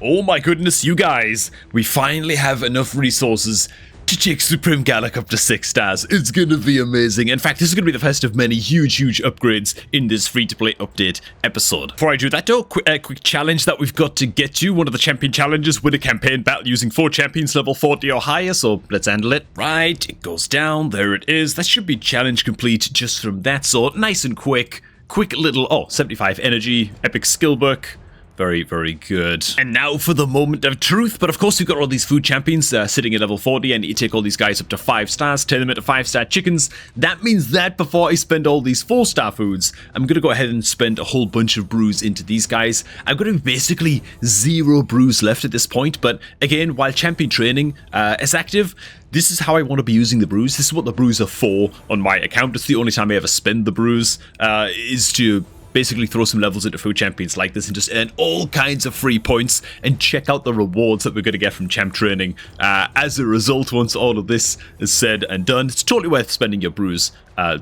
Oh my goodness, you guys. We finally have enough resources to take Supreme Gallic up to 6 stars. It's gonna be amazing. In fact, this is gonna be the first of many huge upgrades in this free-to-play update episode. Before I do that though, quick challenge that we've got to get to. One of the champion challenges, win a campaign battle using 4 champions level 40 or higher, so let's handle it. Right, it goes down, there it is. That should be challenge complete just from that sort. Nice and quick. Quick little, 75 energy, epic skill book. Very, very good. And now for the moment of truth. But of course, we've got all these food champions sitting at level 40. I need to take all these guys up to 5 stars, turn them into 5-star chickens. That means that before I spend all these 4-star foods, I'm going to go ahead and spend a whole bunch of brews into these guys. I've got basically 0 brews left at this point. But again, while champion training is active, this is how I want to be using the brews. This is what the brews are for on my account. It's the only time I ever spend the brews, is to basically throw some levels into food champions like this and just earn all kinds of free points and check out the rewards that we're going to get from champ training. As a result, once all of this is said and done, it's totally worth spending your brews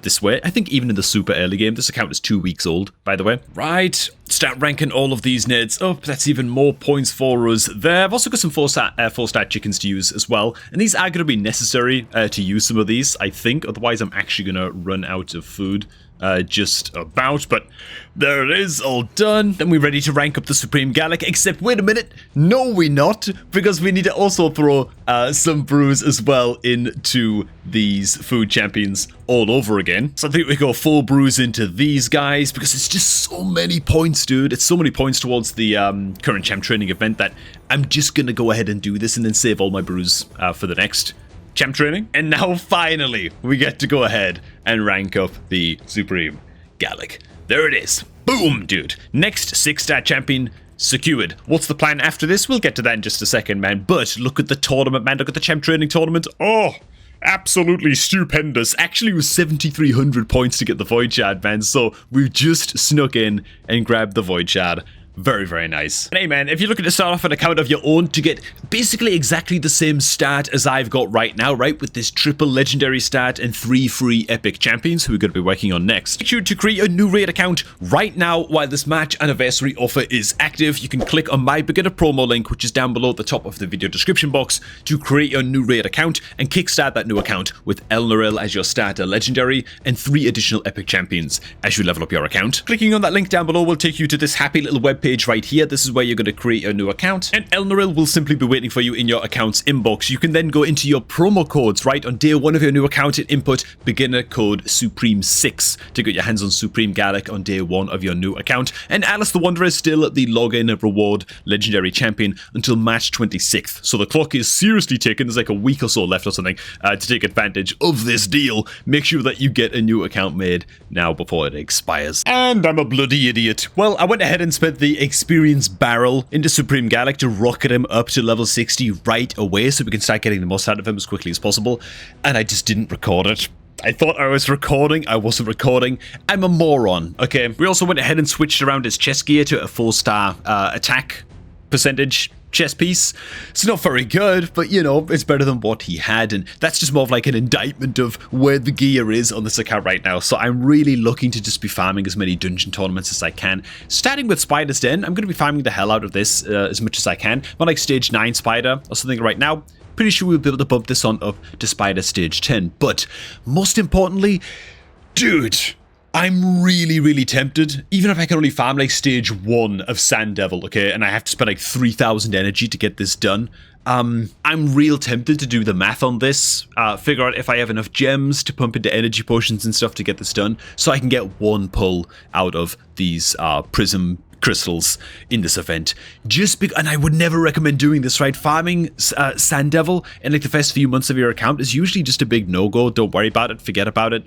this way. I think even in the super early game, this account is 2 weeks old, by the way. Right, start ranking all of these nerds up. That's even more points for us there. I've also got some 4-star chickens to use as well, and these are going to be necessary to use some of these, I think. Otherwise, I'm actually going to run out of food. Just about, but there it is, all done. And we're ready to rank up the Supreme Gallic, except wait a minute, no we're not, because we need to also throw some brews as well into these food champions all over again. So I think we go full brews into these guys, because it's just so many points, dude. It's so many points towards the current champ training event that I'm just gonna go ahead and do this and then save all my brews for the next champ training. And now finally we get to go ahead and rank up the Supreme Gallic. There it is. Boom, dude. Next 6-star champion secured. What's the plan after this? We'll get to that in just a second, man. But look at the tournament, man. Look at the champ training tournament. Oh, absolutely stupendous. Actually, it was 7,300 points to get the Void Shard, man. So we've just snuck in and grabbed the Void Shard. Very, very nice. And hey man, if you're looking to start off an account of your own to get basically exactly the same start as I've got right now, right, with this triple legendary start and 3 free epic champions who we're going to be working on next, make sure to create a new raid account right now while this March anniversary offer is active. You can click on my beginner promo link, which is down below at the top of the video description box, to create your new raid account and kickstart that new account with Elnoril as your starter legendary and 3 additional epic champions as you level up your account. Clicking on that link down below will take you to this happy little web page right here. This is where you're going to create a new account, and Elnoril will simply be waiting for you in your account's inbox. You can then go into your promo codes, right? On day 1 of your new account and input beginner code Supreme6 to get your hands on Supreme Gallic on day 1 of your new account. And Alice the Wanderer is still the login reward legendary champion until March 26th. So the clock is seriously ticking. There's like a week or so left or something to take advantage of this deal. Make sure that you get a new account made now before it expires. And I'm a bloody idiot. Well, I went ahead and spent the experience barrel into Supreme Gallic to rocket him up to level 60 right away so we can start getting the most out of him as quickly as possible, and I just didn't record it. I thought I was recording, I wasn't recording. I'm a moron, okay? We also went ahead and switched around his chest gear to a 4-star attack percentage chest piece. It's not very good, but you know, it's better than what he had, and that's just more of like an indictment of where the gear is on this account right now. So I'm really looking to just be farming as many dungeon tournaments as I can. Starting with Spider's Den, I'm going to be farming the hell out of this as much as I can. Not like stage 9 Spider or something right now. Pretty sure we'll be able to bump this on up to Spider stage 10, but most importantly, dude, I'm really tempted, even if I can only farm like stage 1 of Sand Devil, okay, and I have to spend like 3,000 energy to get this done. I'm real tempted to do the math on this, figure out if I have enough gems to pump into energy potions and stuff to get this done, so I can get 1 pull out of these prism crystals in this event. And I would never recommend doing this, right? Farming Sand Devil in like the first few months of your account is usually just a big no-go. Don't worry about it, forget about it,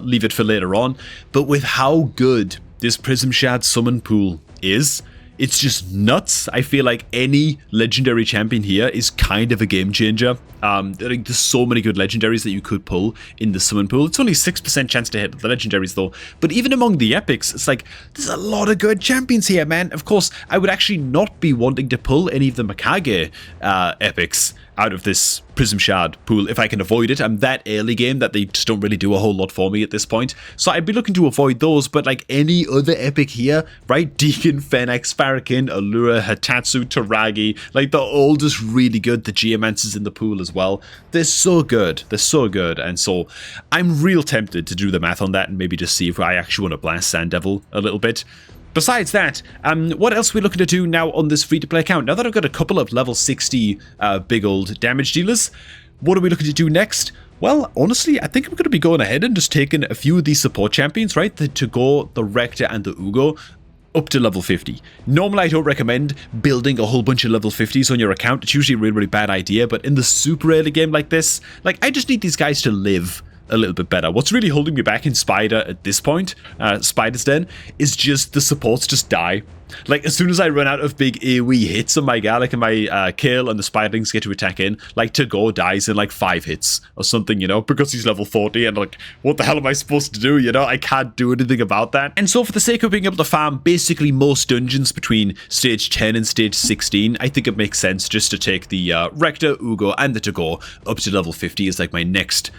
leave it for later on. But with how good this Prism Shard summon pool is, it's just nuts. I feel like any legendary champion here is kind of a game changer. There's so many good legendaries that you could pull in the summon pool. It's only 6% chance to hit the legendaries though. But even among the epics, it's like, there's a lot of good champions here, man. Of course, I would actually not be wanting to pull any of the Mikage epics out of this Prism Shard pool if I can avoid it. I'm that early game that they just don't really do a whole lot for me at this point. So I'd be looking to avoid those, but like any other epic here, right? Deacon, Fennex, Farrakhan, Allura, Hatatsu, Taragi, like they're all just really good. The Geomancers in the pool as well. They're so good. They're so good. And so I'm real tempted to do the math on that and maybe just see if I actually want to blast Sand Devil a little bit. Besides that, what else are we looking to do now on this free-to-play account? Now that I've got a couple of level 60 big old damage dealers, what are we looking to do next? Well, honestly, I think I'm going to be going ahead and just taking a few of these support champions, right? The To-Go, the Rector, and the Ugo, up to level 50. Normally, I don't recommend building a whole bunch of level 50s on your account. It's usually a really, really bad idea, but in the super early game like this, like, I just need these guys to live a little bit better. What's really holding me back in Spider at this point, Spider's Den, is just the supports just die. Like, as soon as I run out of big AoE hits on my Gallic and my Kale and the Spiderlings get to attack in, like, To-Go dies in like 5 hits or something, you know, because he's level 40 and like, what the hell am I supposed to do, you know? I can't do anything about that. And so for the sake of being able to farm basically most dungeons between stage 10 and stage 16, I think it makes sense just to take the Rector, Ugo, and the To-Go up to level 50 as like my next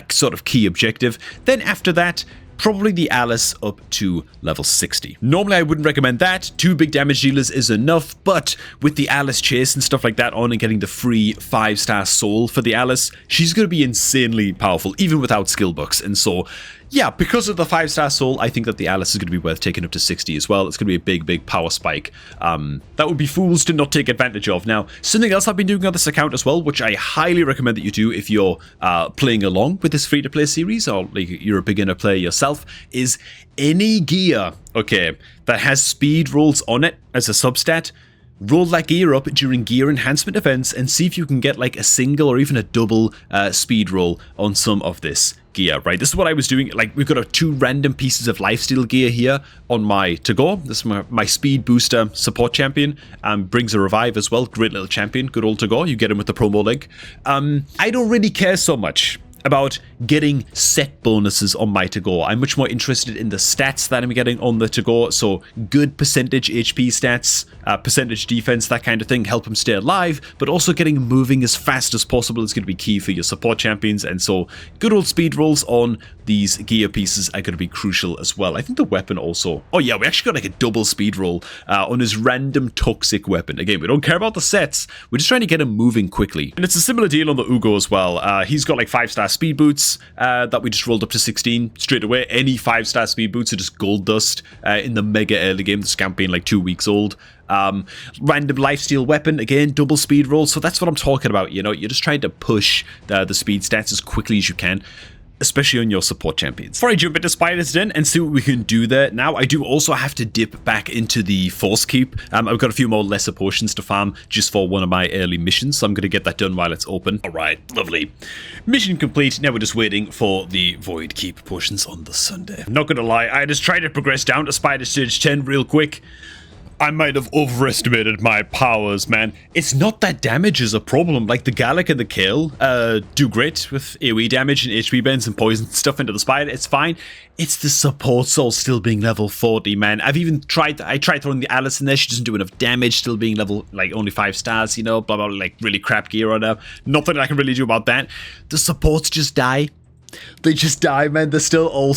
sort of key objective. Then after that, probably the Alice up to level 60. Normally I wouldn't recommend that. 2 big damage dealers is enough, but with the Alice chase and stuff like that on and getting the free 5-star soul for the Alice, she's going to be insanely powerful even without skill books. And so yeah, because of the 5-star soul, I think that the Alice is going to be worth taking up to 60 as well. It's going to be a big, big power spike. That would be fools to not take advantage of. Now, something else I've been doing on this account as well, which I highly recommend that you do if you're playing along with this free-to-play series, or like you're a beginner player yourself, is any gear, okay, that has speed rolls on it as a substat, roll that gear up during gear enhancement events and see if you can get like a single or even a double speed roll on some of this gear, right? This is what I was doing. Like, we've got 2 random pieces of lifesteal gear here on my To-Go. This is my speed booster support champion. Brings a revive as well. Great little champion. Good old To-Go. You get him with the promo link. I don't really care so much about getting set bonuses on my To-Go. I'm much more interested in the stats that I'm getting on the To-Go. So good percentage HP stats, percentage defense, that kind of thing, help him stay alive, but also getting him moving as fast as possible is going to be key for your support champions. And so good old speed rolls on these gear pieces are going to be crucial as well. I think the weapon also, oh yeah, we actually got like a double speed roll on his random toxic weapon. Again, we don't care about the sets, we're just trying to get him moving quickly. And it's a similar deal on the Ugo as well. He's got like 5-star speed boots that we just rolled up to 16 straight away. Any 5-star speed boots are just gold dust in the mega early game, the scamp being like 2 weeks old. Random lifesteal weapon, again, double speed roll. So that's what I'm talking about, you know, you're just trying to push the speed stats as quickly as you can, especially on your support champions. Before I jump into Spider's Den and see what we can do there, now I do also have to dip back into the Force Keep. I've got a few more lesser potions to farm just for one of my early missions, so I'm going to get that done while it's open. Alright, lovely. Mission complete. Now we're just waiting for the Void Keep potions on the Sunday. I'm not going to lie, I just tried to progress down to Spider Stage 10 real quick. I might have overestimated my powers, man. It's not that damage is a problem. Like, the Gallic and the Kale do great with AoE damage and HP bends and poison stuff into the spider. It's fine. It's the support soul still being level 40, man. I've even tried throwing the Alice in there. She doesn't do enough damage, still being level, like, only 5 stars, you know, blah, blah, like, really crap gear on her. Nothing I can really do about that. The supports just die. They just die, man. They're still all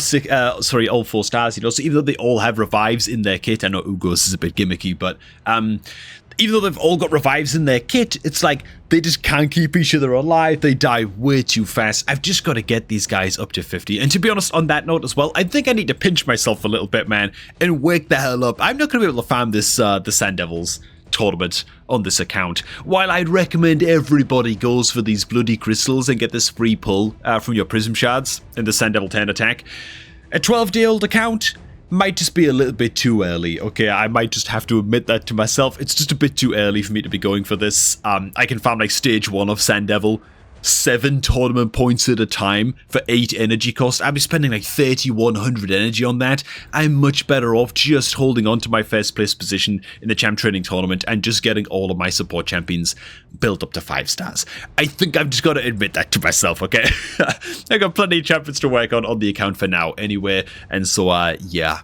all 4 stars, you know. So even though they all have revives in their kit, I know Ugo's is a bit gimmicky, but even though they've all got revives in their kit, it's like they just can't keep each other alive. They die way too fast. I've just got to get these guys up to 50. And to be honest, on that note as well, I think I need to pinch myself a little bit, man, and wake the hell up. I'm not going to be able to farm this the Sand Devils tournament on this account. While I'd recommend everybody goes for these bloody crystals and get this free pull from your Prism Shards in the Sand Devil 10 attack, a 12-day-old account might just be a little bit too early. Okay, I might just have to admit that to myself. It's just a bit too early for me to be going for this. I can farm like stage 1 of Sand Devil, 7 tournament points at a time for 8 energy cost. I'd be spending like 3,100 energy on that. I'm much better off just holding on to my first place position in the champ training tournament and just getting all of my support champions built up to 5 stars. I think I've just got to admit that to myself, okay? I got plenty of champions to work on the account for now anyway, and so yeah.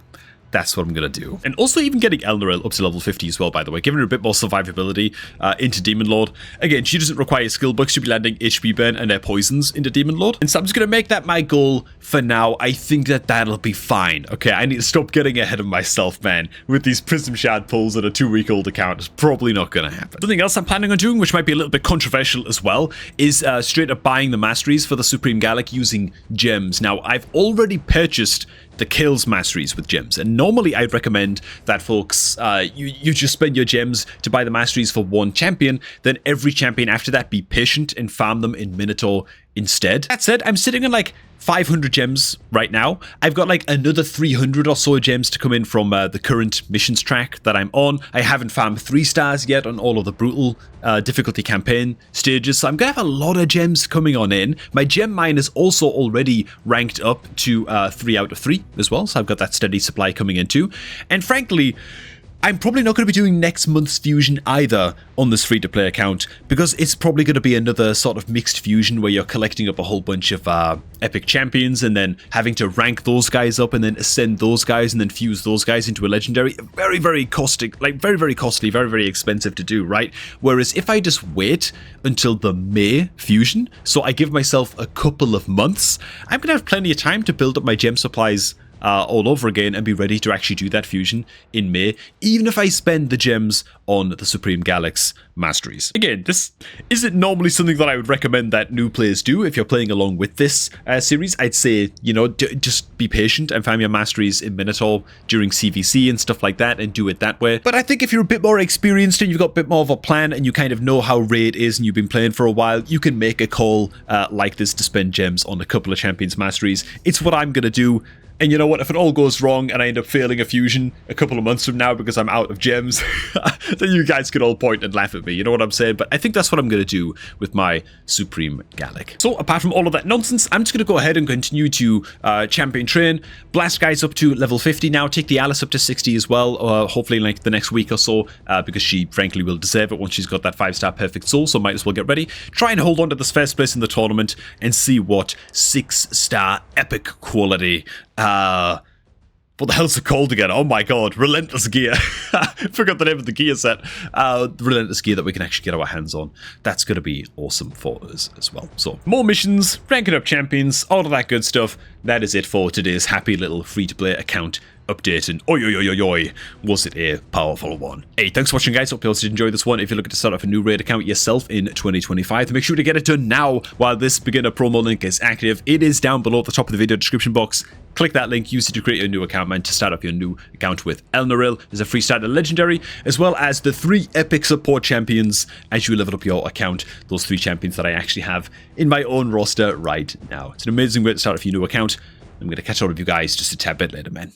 that's what I'm going to do. And also even getting Elnaril up to level 50 as well, by the way, giving her a bit more survivability into Demon Lord. Again, she doesn't require skill books. She'll be landing HP burn and their poisons into Demon Lord. And so I'm just going to make that my goal for now. I think that that'll be fine. Okay, I need to stop getting ahead of myself, man. With these Prism Shard pulls on a 2-week-old account, it's probably not going to happen. Something else I'm planning on doing, which might be a little bit controversial as well, is straight up buying the masteries for the Supreme Gallic using gems. Now, I've already purchased the kills masteries with gems, and normally I'd recommend that folks you just spend your gems to buy the masteries for one champion, then every champion after that be patient and farm them in Minotaur instead. That said, I'm sitting on like 500 gems right now. I've got like another 300 or so gems to come in from the current missions track that I'm on. I haven't farmed 3 stars yet on all of the brutal difficulty campaign stages, so I'm gonna have a lot of gems coming on in. My gem mine is also already ranked up to 3 out of 3 as well, so I've got that steady supply coming in too. And frankly, I'm probably not going to be doing next month's fusion either on this free-to-play account, because it's probably going to be another sort of mixed fusion where you're collecting up a whole bunch of epic champions and then having to rank those guys up and then ascend those guys and then fuse those guys into a legendary. Very, very caustic, like very, very costly, very, very expensive to do, right? Whereas if I just wait until the May fusion, so I give myself a couple of months, I'm going to have plenty of time to build up my gem supplies all over again and be ready to actually do that fusion in May, even if I spend the gems on the Supreme Gallic's masteries. Again, this isn't normally something that I would recommend that new players do if you're playing along with this series. I'd say, you know, just be patient and farm your masteries in Minotaur during CVC and stuff like that and do it that way. But I think if you're a bit more experienced and you've got a bit more of a plan and you kind of know how raid is and you've been playing for a while, you can make a call like this to spend gems on a couple of champions masteries. It's what I'm gonna do. And you know what, if it all goes wrong and I end up failing a fusion a couple of months from now because I'm out of gems, then you guys could all point and laugh at me, you know what I'm saying? But I think that's what I'm going to do with my Supreme Gallic. So apart from all of that nonsense, I'm just going to go ahead and continue to champion train, blast guys up to level 50 now, take the Alice up to 60 as well, hopefully in like the next week or so, because she frankly will deserve it once she's got that 5-star perfect soul, so might as well get ready. Try and hold on to this first place in the tournament and see what 6-star epic quality what the hell's it called again? Oh my god, Relentless Gear. Forgot the name of the gear set. Relentless Gear that we can actually get our hands on. That's going to be awesome for us as well. So, more missions, ranking up champions, all of that good stuff. That is it for today's happy little free-to-play account update, and oi, was it a powerful one. Hey, thanks for watching, guys. Hope you also did enjoy this one. If you're looking to start off a new raid account yourself in 2025, make sure to get it done now while this beginner promo link is active. It is down below at the top of the video description box. Click that link, use it to create your new account, man, to start up your new account with Elnaril. There's a free starter legendary, as well as the 3 epic support champions as you level up your account. Those 3 champions that I actually have in my own roster right now. It's an amazing way to start off your new account. I'm going to catch all of you guys just a tad bit later, man.